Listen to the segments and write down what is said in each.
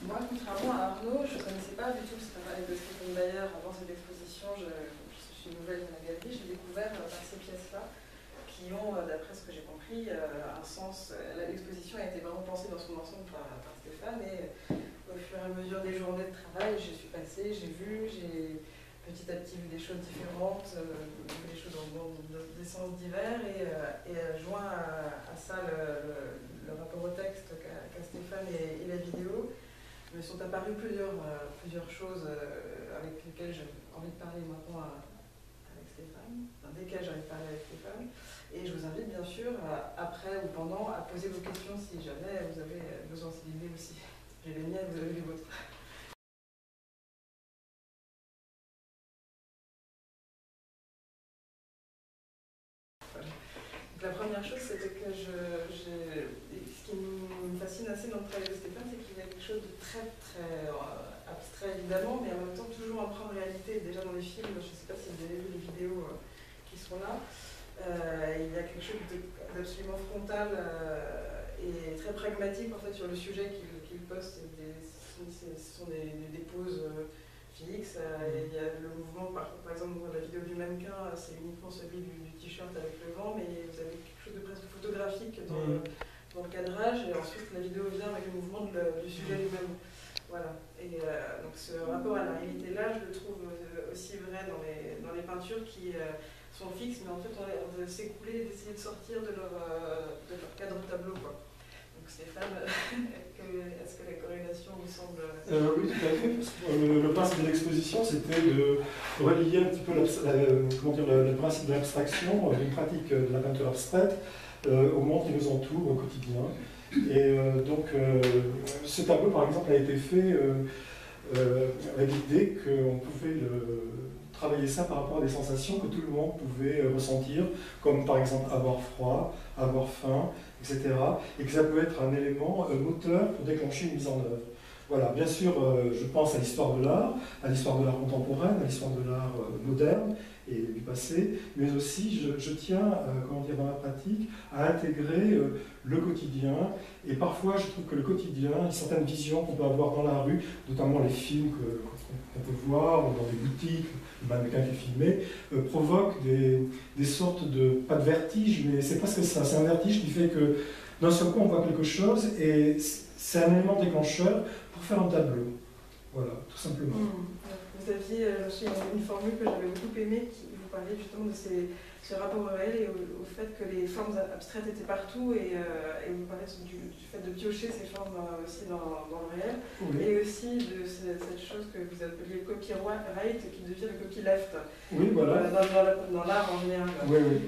Moi, contrairement à Arnaud, je ne connaissais pas du tout le travail de Stéphane Bayer avant cette exposition. Je suis nouvelle dans la galerie, j'ai découvert par ces pièces-là qui ont, d'après ce que j'ai compris, un sens. L'exposition a été vraiment pensée dans son ensemble par Stéphane, et au fur et à mesure des journées de travail, je suis passée, j'ai vu, j'ai petit à petit vu des choses différentes, des choses dans des sens divers, et joint à ça le rapport au texte qu'a Stéphane et la vidéo, me sont apparues plusieurs choses avec lesquelles j'ai envie de parler maintenant avec Stéphane, enfin, desquelles j'ai envie de parler avec Stéphane. Et je vous invite bien sûr, après ou pendant, à poser vos questions si jamais vous avez besoin d'idées aussi. J'ai les miennes, vous avez les vôtres. La première chose, c'était que ce qui me fascine assez dans le travail de Stéphane, c'est qu'il y a quelque chose de très abstrait évidemment, mais en même temps toujours empreint de réalité. Déjà dans les films, je ne sais pas si vous avez vu les vidéos qui sont là, il y a quelque chose d'absolument frontal et très pragmatique en fait sur le sujet qu'il poste. Ce sont des poses fixe, il y a le mouvement, par exemple la vidéo du mannequin, c'est uniquement celui du t-shirt avec le vent, mais vous avez quelque chose de presque photographique dans le cadrage, et ensuite la vidéo vient avec le mouvement du sujet lui-même. Voilà, et donc ce rapport à la réalité-là, je le trouve aussi vrai dans les peintures qui sont fixes, mais en fait on a l'air de s'écouler, d'essayer de sortir de leur cadre tableau, quoi. Stéphane, est-ce que la corrélation vous semble... Oui, tout à fait. Le principe de l'exposition, c'était de relier un petit peu le principe de l'abstraction, d'une pratique de la peinture abstraite, au monde qui nous entoure au quotidien. Et donc, ce tableau, par exemple, a été fait avec l'idée qu'on pouvait travailler ça par rapport à des sensations que tout le monde pouvait ressentir, comme par exemple avoir froid, avoir faim, etc. Et que ça peut être un élément moteur pour déclencher une mise en œuvre. Voilà, bien sûr, je pense à l'histoire de l'art contemporaine, à l'histoire de l'art moderne et du passé, mais aussi je tiens, comment dire, dans la pratique, à intégrer le quotidien. Et parfois, je trouve que le quotidien, certaines visions qu'on peut avoir dans la rue, notamment les films qu'on peut voir, ou dans des boutiques, le mannequin qui est filmé, provoquent des sortes de, pas de vertige, mais c'est presque ça, c'est un vertige qui fait que d'un seul coup on voit quelque chose, et c'est un élément déclencheur pour faire un tableau. Voilà, tout simplement. Vous aviez une formule que j'avais beaucoup aimée, qui vous parlait justement de ce rapport au réel et au fait que les formes abstraites étaient partout, et vous parlez du fait de piocher ces formes aussi dans le réel, oui. Et aussi de cette chose que vous appeliez copyright qui devient le copyleft. Oui, voilà. Dans l'art en général. Oui, oui.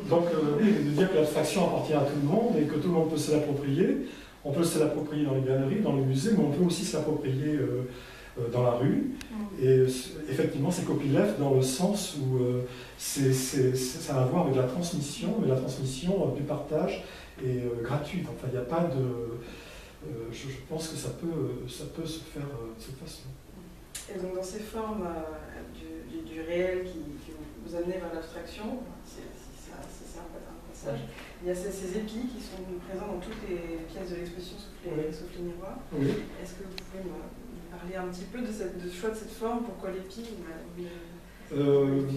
Donc, oui, de dire que l'abstraction appartient à tout le monde et que tout le monde peut se l'approprier. On peut se l'approprier dans les galeries, dans les musées, mais on peut aussi se l'approprier dans la rue. Et effectivement, c'est copyleft dans le sens où ça a à voir avec la transmission, mais la transmission du partage est gratuite. Enfin, il n'y a pas de... je pense que ça peut se faire de cette façon. Et donc dans ces formes du réel qui vous amenez vers l'abstraction, c'est un passage, il y a ces épis qui sont présents dans toutes les pièces de l'exposition sauf les miroirs. Oui. Est-ce que vous pouvez me parler un petit peu de choix de cette forme? Pourquoi l'épi?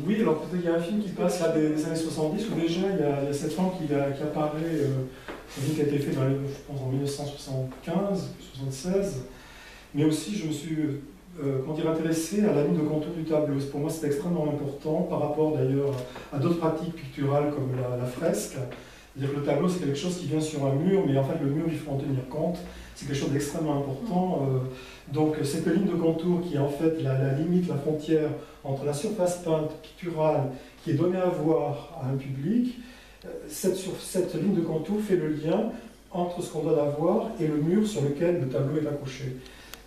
Oui, alors peut-être il y a un film qui passe là des années 70 où déjà il y a cette forme qui apparaît, un film qui a été fait je pense en 1975, 76, mais aussi je me suis intéressé à la ligne de contour du tableau. Pour moi c'est extrêmement important par rapport d'ailleurs à d'autres pratiques picturales comme la fresque. C'est-à-dire que le tableau c'est quelque chose qui vient sur un mur, mais en fait le mur il faut en tenir compte, c'est quelque chose d'extrêmement important. Donc cette ligne de contour qui est en fait la limite, la frontière entre la surface peinte picturale qui est donnée à voir à un public, cette ligne de contour fait le lien entre ce qu'on donne à voir et le mur sur lequel le tableau est accroché.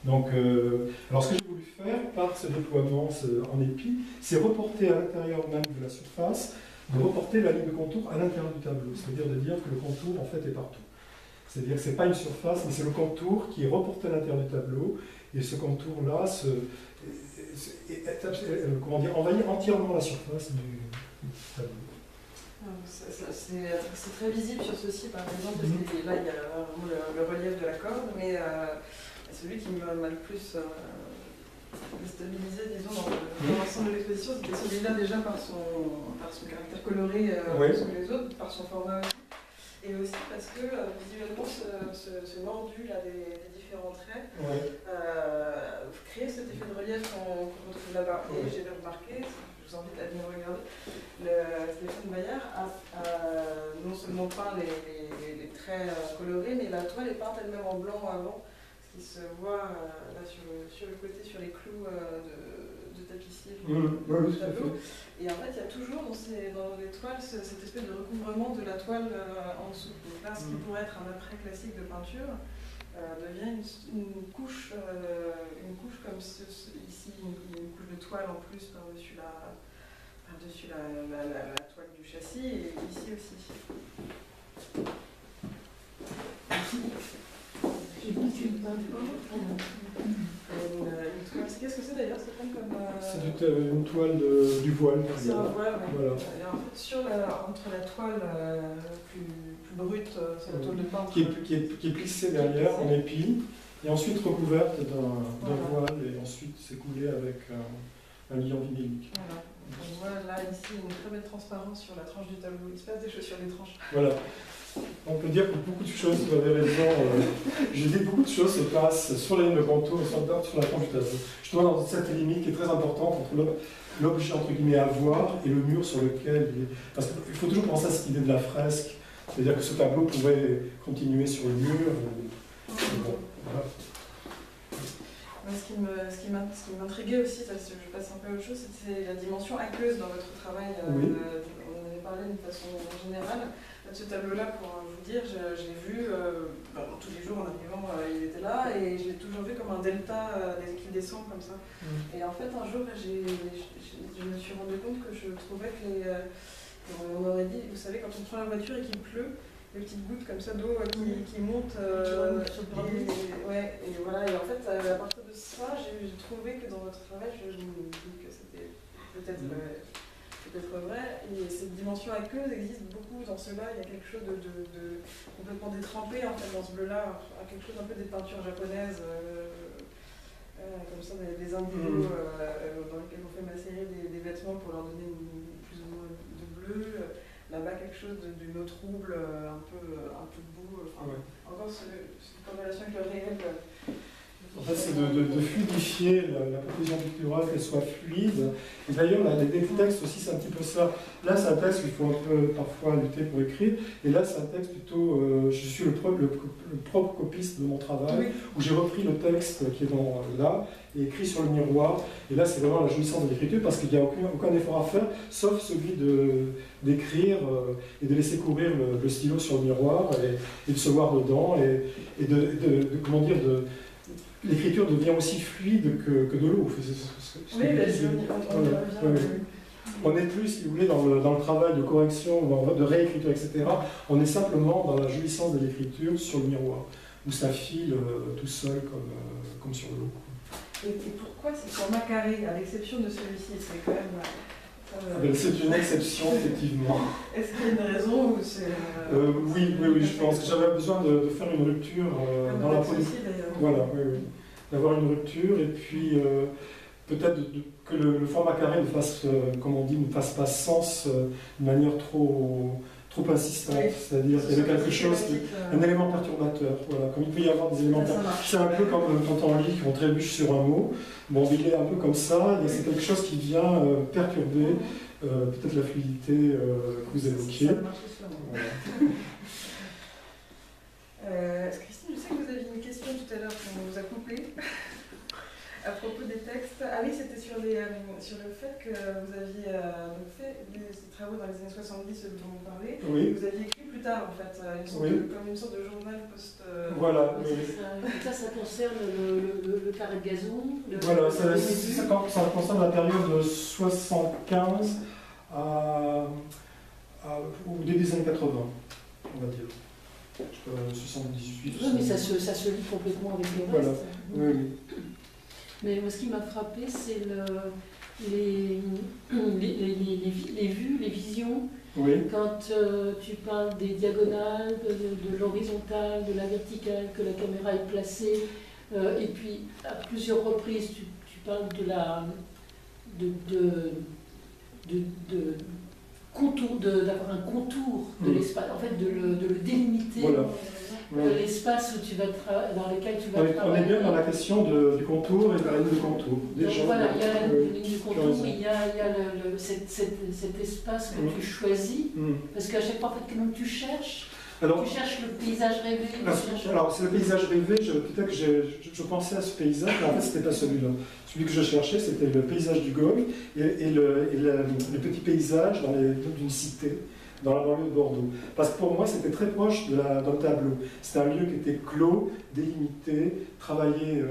Donc, alors ce que j'ai voulu faire par ce déploiement en épi, c'est reporter à l'intérieur même de la surface, de reporter la ligne de contour à l'intérieur du tableau, c'est-à-dire de dire que le contour en fait est partout. C'est-à-dire que ce n'est pas une surface, mais c'est le contour qui est reporté à l'intérieur du tableau, et ce contour-là envahit entièrement la surface du tableau. C'est très visible sur ceci, par exemple, parce que là, il y a vraiment le relief de la corde, mais celui qui m'a le plus déstabilisé, disons, dans l'ensemble de l'exposition. C'était celui-là déjà par son caractère coloré plus que les autres, par son format aussi. Et aussi parce que visuellement, ce mordu là, des différents traits crée cet effet de relief qu'on retrouve là-bas. Et j'ai remarqué, je vous invite à venir regarder, Stéphane Bayard a non seulement peint les traits colorés, mais la toile est peinte elle-même en blanc avant, ce qui se voit là sur le côté, sur les clous de tapissier du tableau. Et en fait, il y a toujours dans les toiles cette espèce de recouvrement de la toile en dessous. Donc là, ce qui pourrait être un après classique de peinture devient une couche comme ici, une couche de toile en plus par-dessus la toile du châssis, et ici aussi. Qu'est-ce que c'est d'ailleurs? C'est une toile du voile. C'est un voile, oui. Voilà. Et en fait, entre la toile plus brute, c'est la toile de peintre. Qui est plissée derrière en épi, et ensuite recouverte d'un voile, et ensuite c'est coulé avec un liant vinylique. Voilà. On voit là, ici, une très belle transparence sur la tranche du tableau. Il se passe des choses sur les tranches. Voilà. On peut dire que beaucoup de choses, vous avez raison, j'ai dit beaucoup de choses se passent sur la ligne de contour et sur la tranche du tableau. Justement dans cette limite qui est très importante entre l'objet entre guillemets à voir et le mur sur lequel il est. Parce qu'il faut toujours penser à cette idée de la fresque, c'est-à-dire que ce tableau pourrait continuer sur le mur. Bon, voilà. Ce qui m'intriguait aussi, parce que je passe un peu à autre chose, c'est la dimension aqueuse dans votre travail. Oui. On en avait parlé d'une façon générale. De ce tableau-là, pour vous dire, j'ai vu, tous les jours en arrivant, il était là, et je l'ai toujours vu comme un delta qui descend comme ça. Et en fait, un jour, je me suis rendu compte que je trouvais que on aurait dit, vous savez, quand on prend la voiture et qu'il pleut, des petites gouttes comme ça d'eau qui montent. Et voilà. Et en fait, à partir de ça, j'ai trouvé que dans votre travail, je me dis que c'était peut-être vrai. Et cette dimension aqueuse existe beaucoup dans cela. Il y a quelque chose de complètement détrempé en fait, dans ce bleu-là, quelque chose un peu des peintures japonaises. Comme ça, des indigo dans lesquels on fait macérer des vêtements pour leur donner plus ou moins de bleu. Là-bas, quelque chose d'une eau trouble, un peu boue. Encore cette corrélation avec le réel. En fait, c'est de fluidifier la proposition picturale, qu'elle soit fluide. Et d'ailleurs, les textes aussi, c'est un petit peu ça. Là, c'est un texte qu'il faut un peu parfois lutter pour écrire. Et là, c'est un texte plutôt. Je suis le propre copiste de mon travail, où j'ai repris le texte qui est là et écrit sur le miroir. Et là, c'est vraiment la jouissance de l'écriture parce qu'il n'y a aucun effort à faire, sauf celui d'écrire et de laisser courir le stylo sur le miroir et de se voir dedans et comment dire, l'écriture devient aussi fluide que de l'eau. On n'est plus, si vous voulez, dans le travail de correction, de réécriture, etc. On est simplement dans la jouissance de l'écriture sur le miroir, où ça file tout seul comme sur l'eau. Et pourquoi ces formats carrés, à l'exception de celui-ci? C'est quand même... c'est une exception, effectivement. Est-ce qu'il y a une raison ou c'est... Oui, je pense que j'avais besoin de faire une rupture dans la politique. Voilà, oui. D'avoir une rupture et puis peut-être que le format carré ne fasse, comme on dit, ne fasse pas sens de manière trop insistante. C'est-à-dire qu'il y avait quelque chose, un élément perturbateur. Voilà, comme il peut y avoir des éléments perturbateurs. C'est un peu comme quand on lit, qu'on trébuche sur un mot. Bon, il est un peu comme ça, et c'est quelque chose qui vient perturber peut-être la fluidité que vous évoquiez. Christine, je sais que vous aviez une question tout à l'heure qu'on vous a coupée à propos des textes. Ah oui, c'était sur le fait que vous aviez fait des travaux dans les années 70 dont vous parlez. Oui. Vous aviez écrit plus tard, en fait, comme une sorte de journal post... Voilà. Ça concerne le carré de gazon. Voilà, ça concerne la période de 75 au début des années 80, on va dire. 78. Oui, mais ça se lit complètement avec le voilà. reste. Oui. Mais moi, ce qui m'a frappé, c'est les vues, les visions. Oui. Quand tu parles des diagonales, de l'horizontale, de la verticale, que la caméra est placée Et puis, à plusieurs reprises, tu parles de la... de contour, d'avoir un contour de l'espace, en fait de le délimiter, Voilà. l'espace où tu vas dans lequel tu vas On est travailler. bien dans la question du contour et de la ligne de contour. Donc voilà, il y a la ligne du contour, raison. il y a cet espace que tu choisis, parce qu'à chaque fois, en fait, quand tu cherches le paysage rêvé. Alors, c'est le paysage rêvé, peut-être que je pensais à ce paysage, mais en fait, c'était pas celui-là. Celui que je cherchais, c'était le paysage du Golfe et le petit paysage d'une cité, dans la banlieue de Bordeaux. Parce que pour moi, c'était très proche d'un tableau. C'était un lieu qui était clos, délimité, travaillé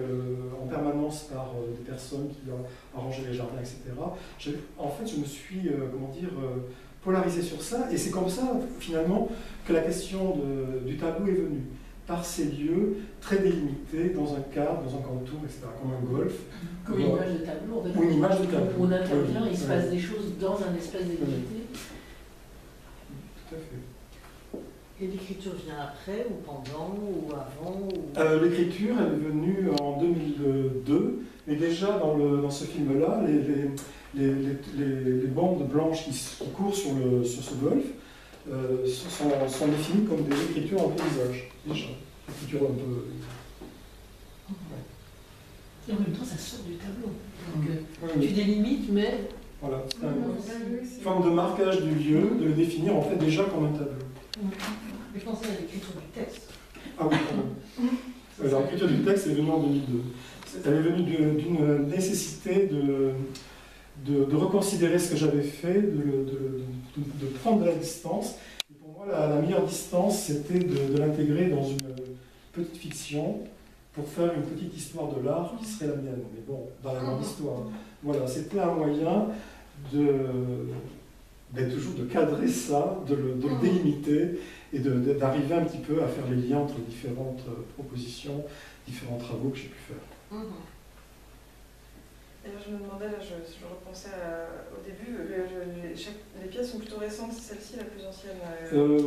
en permanence par des personnes qui arrangeaient les jardins, etc. En fait, je me suis, polarisé sur ça, et c'est comme ça, finalement, que la question du tableau est venue, par ces lieux très délimités, dans un cadre, dans un contour, etc., comme un golfe. Comme une image de tableau, en fait. Ou une image de tableau. On intervient, Oui, il se passe des choses dans un espace délimité. Tout à fait. Et l'écriture vient après, ou pendant, ou avant ou... L'écriture, elle est venue en 2002, mais déjà dans ce film-là, les bandes blanches qui courent sur ce golfe sont définies comme des écritures en paysage, déjà. Écriture un peu... Et en même temps, ça sort du tableau. Donc, tu délimites, mais... Voilà, c'est une forme de marquage du lieu, de le définir en fait déjà comme un tableau. Mais je pensais à l'écriture du texte. Ah oui, pardon. L'écriture du texte est venue en 2002. Elle est venue d'une nécessité de reconsidérer ce que j'avais fait, de prendre de la distance. Et pour moi, la meilleure distance, c'était de l'intégrer dans une petite fiction pour faire une petite histoire de l'art qui serait la mienne. Mais bon, dans la grande histoire. Voilà, c'était un moyen toujours de cadrer ça, de le délimiter et d'arriver un petit peu à faire les liens entre différentes propositions, différents travaux que j'ai pu faire. Et là, je me demandais, là, je repensais au début, les pièces sont plutôt récentes, c'est celle-ci la plus ancienne.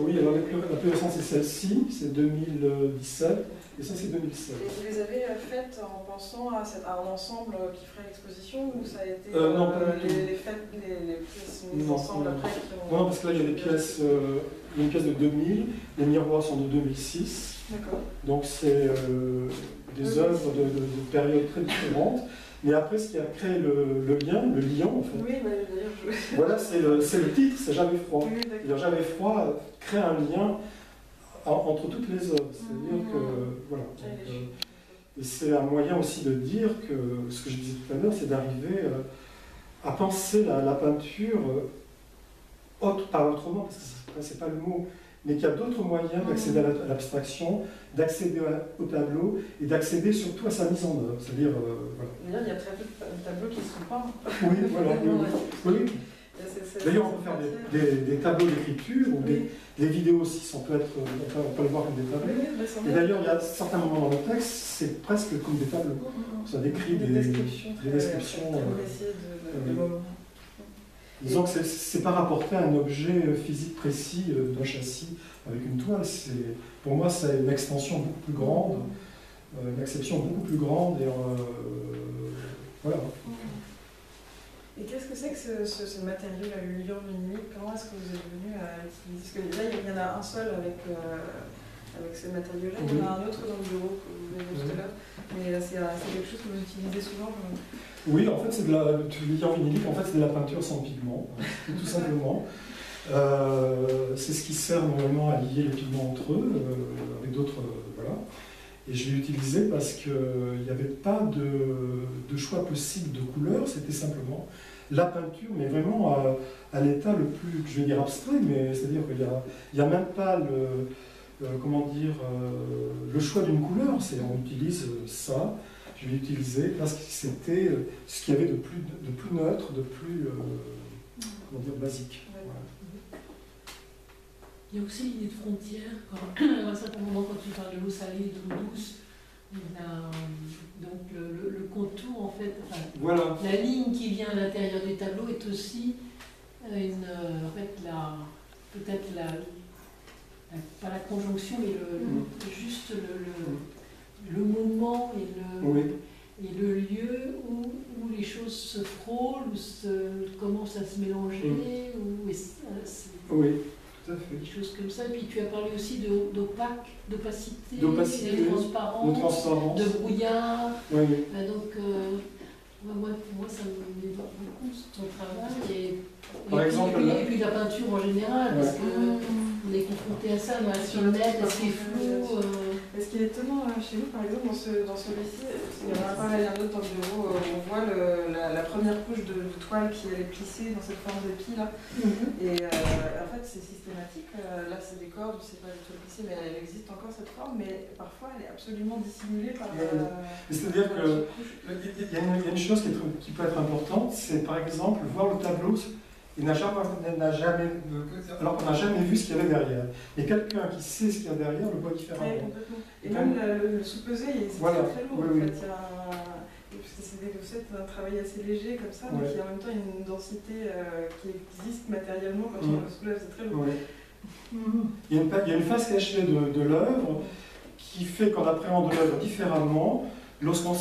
Oui, alors la plus récente c'est celle-ci, c'est 2017, et ça c'est 2007. Et vous les avez faites en pensant à un ensemble qui ferait l'exposition, ou ça a été non, pas du tout. les pièces mises ensemble après qui ont... Non, parce que là il y a des pièces, il y a une pièce de 2000, les miroirs sont de 2006. D'accord. Donc c'est des œuvres de périodes très différentes. Mais après, ce qui a créé le lien en fait. Oui, bah, d'ailleurs, Voilà, c'est le titre, c'est J'avais froid. Oui, J'avais froid crée un lien entre toutes les œuvres. C'est-à-dire que, voilà. Et c'est un moyen aussi de dire que, ce que je disais tout à l'heure, c'est d'arriver à penser la peinture autrement, parce que c'est pas le mot, mais qu'il y a d'autres moyens d'accéder à l'abstraction, d'accéder au tableau et d'accéder surtout à sa mise en œuvre. C'est-à-dire, voilà. D'ailleurs, il y a très peu de tableaux qui sont peints. Oui, voilà. Oui. D'ailleurs, on peut faire des tableaux d'écriture, ou des vidéos aussi, on peut le voir comme des tableaux. Et d'ailleurs, il y a certains moments dans le texte, c'est presque comme des tableaux. Ça décrit des descriptions. Disons que c'est pas rapporté à un objet physique précis d'un châssis avec une toile. Pour moi, c'est une extension beaucoup plus grande, une acception beaucoup plus grande. Et voilà. Et qu'est-ce que c'est que ce matériau, l'union minimique? Comment est-ce que vous êtes venu à utiliser? Parce que là, il y en a un seul avec ce matériau-là. Il y en a un autre dans le bureau que vous avez vu tout à l'heure. Mais c'est quelque chose que vous utilisez souvent. Oui, en fait, c'est de l'union vinylique, en fait, c'est de la peinture sans pigment, tout simplement. C'est ce qui sert normalement à lier les pigments entre eux, avec d'autres. Voilà. Et je l'ai utilisé parce qu'il n'y avait pas de choix possible de couleurs, c'était simplement la peinture, mais vraiment à l'état le plus, je vais dire abstrait, mais c'est-à-dire qu'il n'y a même pas le choix d'une couleur. On utilise ça, je l'ai utilisé parce que c'était ce qu'il y avait de plus neutre, de plus basique. Voilà. Il y a aussi l'idée de frontière. À un certain moment, quand tu parles de l'eau salée et de l'eau douce, donc le contour, en fait, voilà. La ligne qui vient à l'intérieur du tableau est aussi peut-être pas la conjonction, mais juste le moment et commence à se mélanger, oui, tout à fait. Des choses comme ça. Et puis tu as parlé aussi d'opacité, de transparence, de brouillard. Oui. Donc, pour moi, ça m'évoque beaucoup ton travail. Et puis la peinture en général, parce qu'on est confronté à ça dans la silhouette, est-ce qu'il est flou. Ce qui est étonnant chez nous, par exemple, dans ce récit, il y en a pareil un autre dans le bureau, on voit la première couche de toile qui est plissée dans cette forme de pie là. Et en fait, c'est systématique. Là, c'est des cordes, c'est pas du tout plissé, mais elle existe encore cette forme, mais parfois elle est absolument dissimulée par. C'est-à-dire qu'il y a une chose qui peut être importante, c'est par exemple voir le tableau. On n'a jamais vu ce qu'il y avait derrière. Et quelqu'un qui sait ce qu'il y a derrière le voit différemment. Et même le sous-pesé, c'est très lourd. Oui. En fait. Parce que c'est des bossettes d'un travail assez léger comme ça, mais qui en même temps une densité qui existe matériellement quand on le soulève, c'est très lourd. Il y a une face cachée de l'œuvre qui fait qu'on appréhende l'œuvre différemment lorsqu'on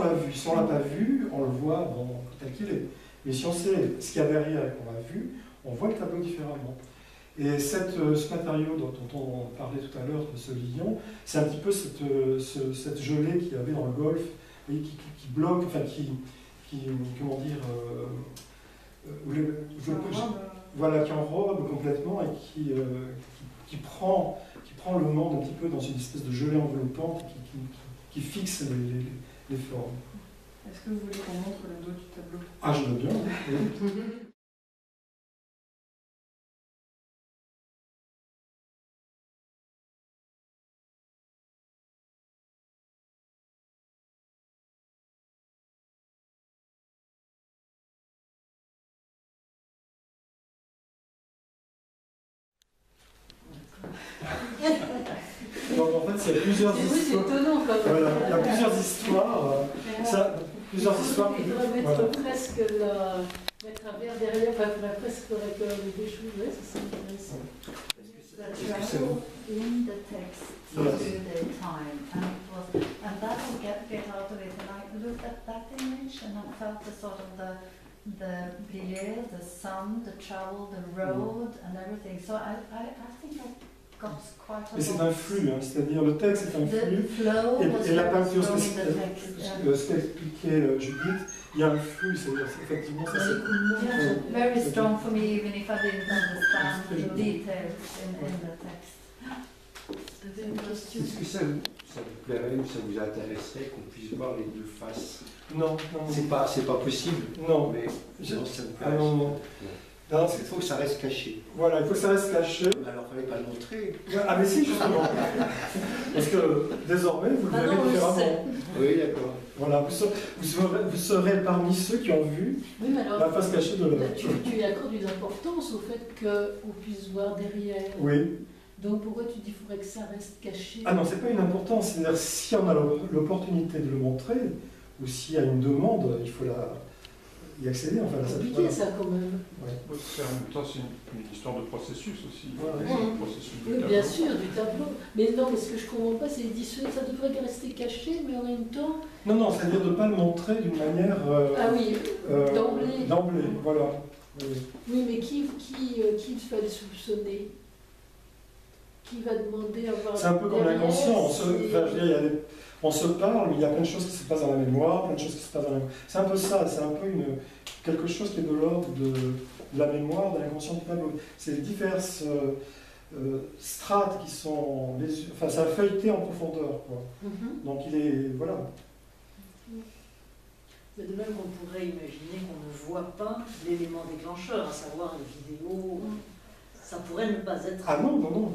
l'a vu. Si on ne l'a pas vu, on le voit tel qu'il est. Mais si on sait ce qu'il y a derrière et qu'on l'a vu, on voit le tableau différemment. Et ce matériau dont on parlait tout à l'heure, de ce lion, c'est un petit peu cette gelée qu'il y avait dans le Golfe, et qui bloque, enfin comment dire, qui enrobe complètement et qui prend le monde un petit peu dans une espèce de gelée enveloppante qui fixe les formes. Est-ce que vous voulez qu'on montre le dos du tableau? Ah, je veux bien. Oui. Donc en fait, il y a plusieurs histoires. C'est étonnant quand même. Voilà, il y a plusieurs histoires. Plusieurs histoires. Il faudrait mettre presque mettre un verre derrière, enfin, il faudrait presque recolorier des choses. Ouais, c'est intéressant. In the text to the time, and that will get out of it. And I looked at that image and I felt the sort of the milieu, the sun, the travel, the road, and everything. So I think I got quite a lot. Mais c'est un flux, c'est-à-dire le texte est un flux. Et la peinture, ce qu'expliquait Judith, il y a un flux, c'est-à-dire effectivement ça c'est. Very strong for me, even if I didn't understand the details in the text. Est-ce que ça vous plairait ou ça vous intéresserait qu'on puisse voir les deux faces? Non. C'est pas possible. Non. Mais ça vous plairait. Non. Il faut que ça reste caché. Voilà, il faut que ça reste caché. Mais alors, il ne fallait pas le montrer. Ah, mais si, justement. Parce que désormais, vous le verrez différemment. Oui, d'accord. Voilà, vous serez parmi ceux qui ont vu la face cachée de l'œuvre. Tu accordes une importance au fait qu'on puisse voir derrière. Oui. Donc pourquoi tu dis qu'il faudrait que ça reste caché? Ah non, c'est pas une importance. C'est-à-dire si on a l'opportunité de le montrer, ou s'il y a une demande, il faut y accéder. Enfin, c'est compliqué ça quand même. Ouais. En même temps, c'est une histoire de processus aussi. Processus oui, bien sûr, du tableau. Mais non, mais ce que je ne comprends pas, c'est que ça devrait rester caché, mais en même temps... Non, c'est-à-dire de ne pas le montrer d'une manière... d'emblée. D'emblée, voilà. Oui, mais qui va le soupçonner? Qui va demander à voir... C'est un peu comme l'inconscient. On se parle, mais il y a plein de choses qui se passent dans la mémoire, plein de choses qui se passent dans la mémoire. C'est un peu ça, c'est un peu quelque chose qui est de l'ordre de la mémoire, de l'inconscient du tableau. C'est diverses strates qui sont... Enfin, c'est un feuilleté en profondeur, quoi. Donc il est... Voilà. Mais de même qu'on pourrait imaginer qu'on ne voit pas l'élément déclencheur, à savoir les vidéos. Ça pourrait ne pas être... Ah non.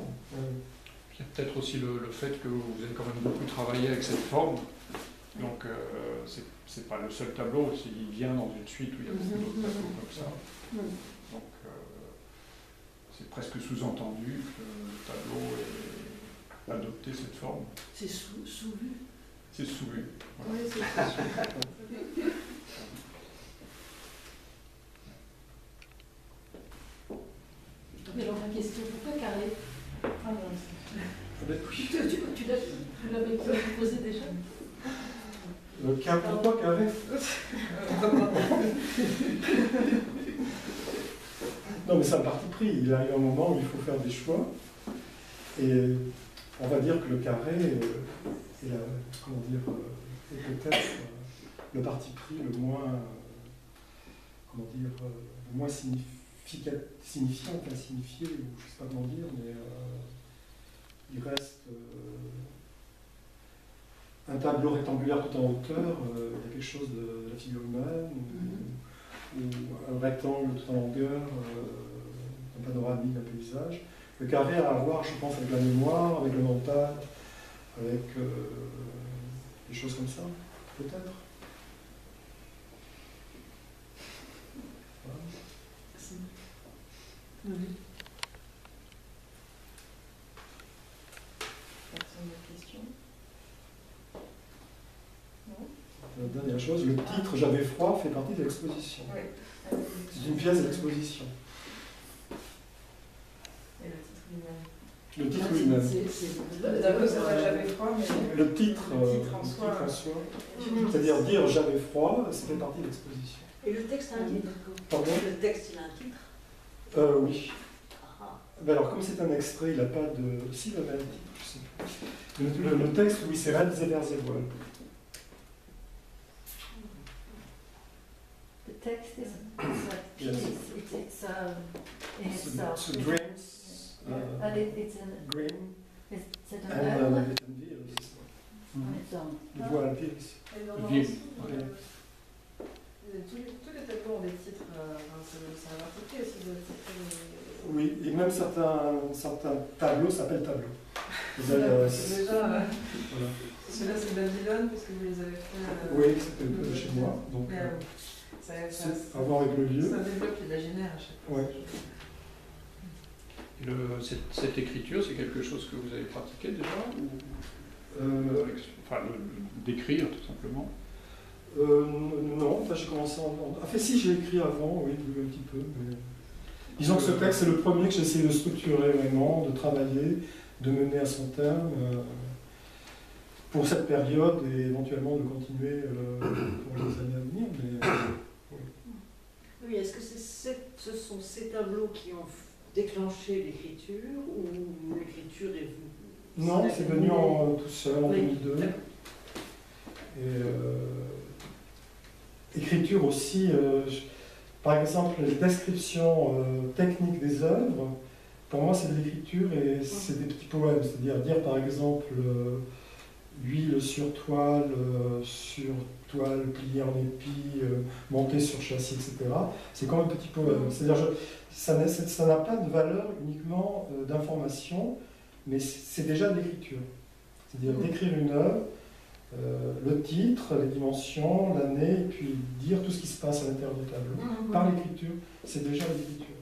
Il y a peut-être aussi le fait que vous avez quand même beaucoup travaillé avec cette forme. Donc, c'est pas le seul tableau, il vient dans une suite où il y a beaucoup d'autres tableaux comme ça. Donc, c'est presque sous-entendu que le tableau ait adopté cette forme. C'est sous-vu. C'est sous-vu. Voilà. Oui, c'est sous-vu. Mais alors ma question, pourquoi carré? Tu l'avais posé déjà? Pourquoi carré? Non, mais c'est un parti pris. Il arrive un moment où il faut faire des choix. Et on va dire que le carré est, comment dire, est peut-être le parti pris le moins, comment dire, le moins signifiant, enfin signifié, ou je ne sais pas comment dire, mais il reste un tableau rectangulaire tout en hauteur, il y a quelque chose de la figure humaine, ou un rectangle tout en longueur, un panoramique, un paysage. Le carré a à voir, je pense, avec la mémoire, avec le mental, avec des choses comme ça, peut-être. Voilà. Personne n'a de questions? Non? La dernière chose, le titre J'avais froid fait partie de l'exposition. Oui. C'est une pièce d'exposition. Et le titre lui-même? Le titre lui-même. D'abord, c'est pas J'avais froid, mais Le titre en soi. C'est-à-dire dire J'avais froid, ça fait partie de l'exposition. Et le texte a un titre? Pardon? Le texte, il a un titre? Oui. Ben alors, comme c'est un extrait, il n'a pas de... Si, il avait un titre, je sais pas. Le texte, oui, c'est Réalisé vers et voiles. The text is a Yes. piece, it's in itself. So dreams, And it's green, it's an and own and veils. on its own. Les voiles, veils. Et dans Ville, l'ensemble, tous les tableaux ont des titres, c'est un article aussi de titres. Oui, et même certains tableaux s'appellent tableaux. Vous avez, Déjà, voilà. celui-là c'est Babylone, parce que vous les avez fait. Oui, c'était chez moi. Donc, Mais, ça c'est à voir avec le lieu. ça développe l'imaginaire à chaque fois. Ouais. Et cette écriture, c'est quelque chose que vous avez pratiqué déjà ou enfin, d'écrire tout simplement? Non, enfin, j'ai commencé Enfin, si, j'ai écrit avant, oui, un petit peu. Mais... Disons que ce texte, c'est le premier que j'ai essayé de structurer vraiment, de travailler, de mener à son terme pour cette période et éventuellement de continuer pour les années à venir. Mais, Oui, est-ce que ce sont ces tableaux qui ont déclenché l'écriture ou l'écriture est venue? non, c'est venu tout seul en Oui. 2002. Et écriture aussi, par exemple, les descriptions techniques des œuvres, pour moi c'est de l'écriture et c'est des petits poèmes, c'est-à-dire dire par exemple huile sur toile pliée en épi, montée sur châssis, etc. C'est comme un petit poème. C'est-à-dire ça n'a pas de valeur uniquement d'information, mais c'est déjà de l'écriture. C'est-à-dire d'écrire une œuvre, le titre, les dimensions, l'année, et puis dire tout ce qui se passe à l'intérieur du tableau. Par l'écriture, c'est déjà l'écriture.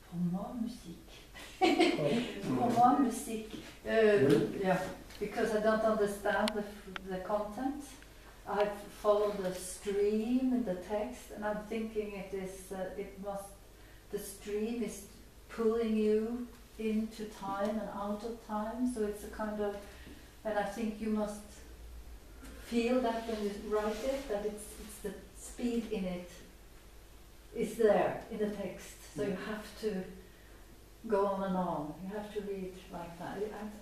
Pour moi, musique. Pardon? Pour moi, musique. Oui. Yeah, because I don't understand the content. I follow the stream in the text, and I'm thinking the stream is pulling you into time and out of time, so it's a kind of, and I think you must feel that when you write it, that it's the speed in it is there in the text, so you have to go on and on, you have to read like that.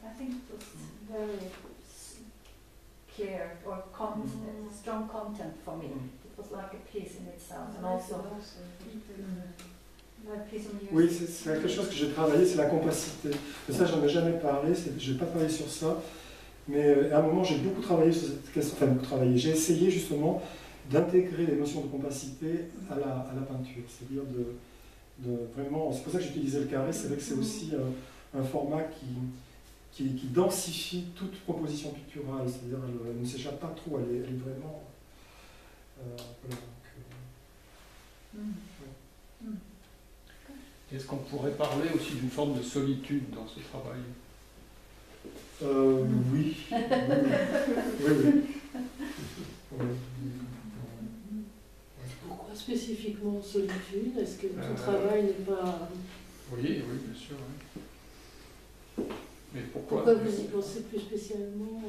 I think it was very clear or strong content for me. It was like a piece in itself, and also a piece of music. Oui, c'est quelque chose que j'ai travaillé, c'est la compacité. Mais ça, j'en ai jamais parlé, je n'ai pas travaillé sur ça. Mais à un moment, j'ai beaucoup travaillé sur cette question, enfin beaucoup travaillé. J'ai essayé justement d'intégrer les notions de compacité à la peinture. C'est-à-dire de vraiment, c'est pour ça que j'utilisais le carré, c'est vrai que c'est aussi un format qui densifie toute proposition picturale. C'est-à-dire elle ne s'échappe pas trop, elle est vraiment... voilà, donc, Est-ce qu'on pourrait parler aussi d'une forme de solitude dans ce travail? Oui. Oui. Pourquoi spécifiquement solitude? Est-ce que ton travail n'est pas... Oui, bien sûr. Oui. Mais pourquoi? Pourquoi vous y pensez plus spécialement?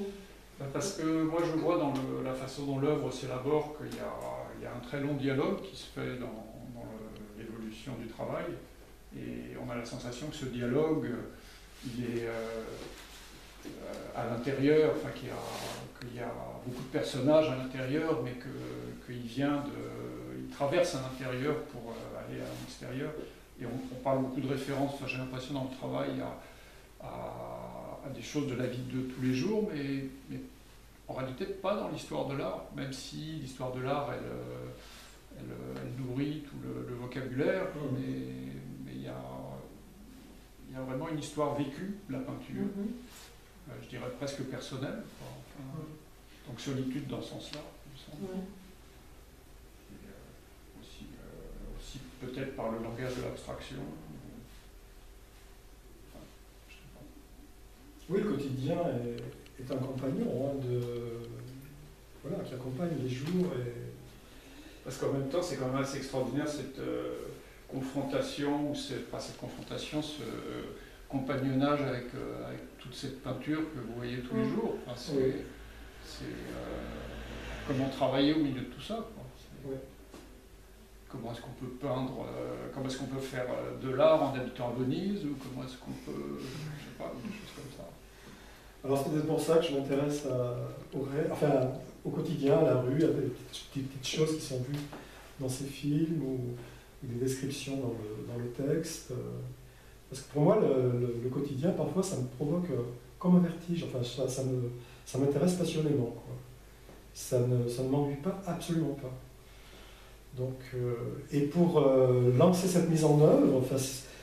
Parce que moi je vois dans la façon dont l'œuvre s'élabore qu'il y a un très long dialogue qui se fait dans l'évolution du travail, et on a la sensation que ce dialogue, il est à l'intérieur, enfin qu'il y a beaucoup de personnages à l'intérieur, mais il traverse à l'intérieur pour aller à l'extérieur. Et on parle beaucoup de références, enfin, j'ai l'impression dans le travail à des choses de la vie de tous les jours, mais en réalité pas dans l'histoire de l'art, même si l'histoire de l'art, elle nourrit tout le vocabulaire, mais il y a vraiment une histoire vécue de la peinture, je dirais presque personnelle, quoi. Enfin, donc solitude dans ce sens-là, il me semble. Et, aussi peut-être par le langage de l'abstraction. Enfin, je sais pas. Oui, le quotidien est un compagnon qui accompagne les jours. Parce qu'en même temps, c'est quand même assez extraordinaire cette confrontation, ou ce compagnonnage avec toute cette peinture que vous voyez tous les jours. Enfin, comment travailler au milieu de tout ça, quoi. Comment est-ce qu'on peut peindre, comment est-ce qu'on peut faire de l'art en habitant à Venise, ou comment est-ce qu'on peut, je sais pas, des choses comme ça. Alors c'est peut-être pour ça que je m'intéresse au quotidien, à la rue, à des petites choses qui sont vues dans ces films, ou des descriptions dans le texte. Parce que pour moi, le quotidien, parfois, ça me provoque comme un vertige. Enfin, ça m'intéresse passionnément, quoi. Ça ne m'ennuie pas, absolument pas. Donc, et pour lancer cette mise en œuvre, enfin,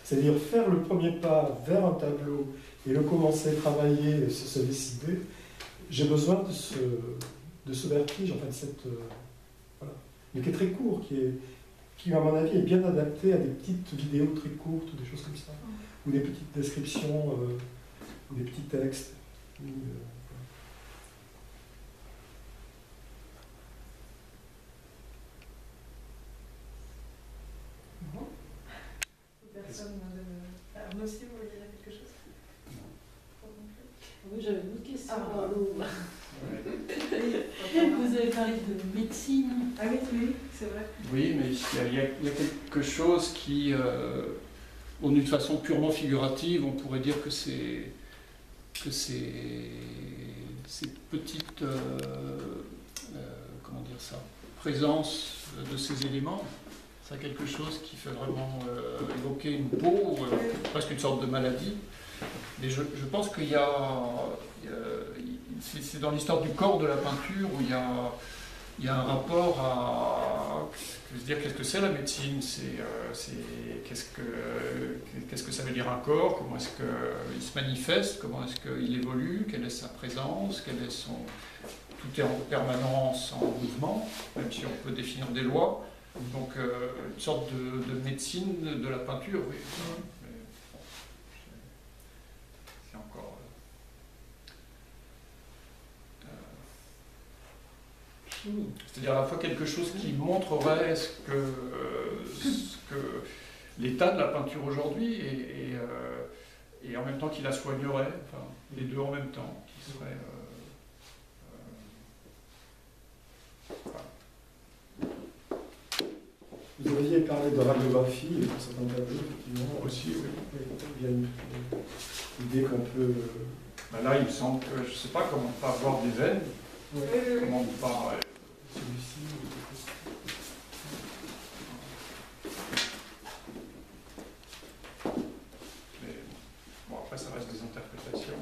c'est-à-dire faire le premier pas vers un tableau et le commencer, travailler, se décider, j'ai besoin de ce vertige, enfin, voilà. Mais qui est très court, qui, à mon avis, est bien adapté à des petites vidéos très courtes, ou des choses comme ça, ou des petites descriptions, ou des petits textes. Personne ne... Arnaud, si vous vouliez dire quelque chose? Oui, j'avais une autre question. Vous avez parlé de médecine. Ah oui, c'est vrai. Oui, mais il y a quelque chose qui, d'une façon purement figurative, on pourrait dire que ces petites, comment dire ça, présence de ces éléments, c'est quelque chose qui fait vraiment évoquer une peau, presque une sorte de maladie. Mais je pense qu'il y a, c'est dans l'histoire du corps de la peinture où il y a un rapport à, je veux dire, qu'est-ce que c'est la médecine, qu'est-ce que ça veut dire un corps, comment est-ce qu'il se manifeste, comment est-ce qu'il évolue, quelle est sa présence, tout est en permanence en mouvement, même si on peut définir des lois. Donc une sorte de médecine de la peinture, oui. Mais, bon, c'est encore... c'est-à-dire à la fois quelque chose qui montrerait ce que l'état de la peinture aujourd'hui et en même temps qui la soignerait, enfin, les deux en même temps, qui serait... voilà. Vous aviez parlé de radiographie et pour certains tableaux, effectivement. Aussi, oui. Il y a une idée qu'on peut... Là, il me semble que, je ne sais pas comment on peut avoir des veines, comment on peut... Celui-ci. Mais bon, après, ça reste des interprétations.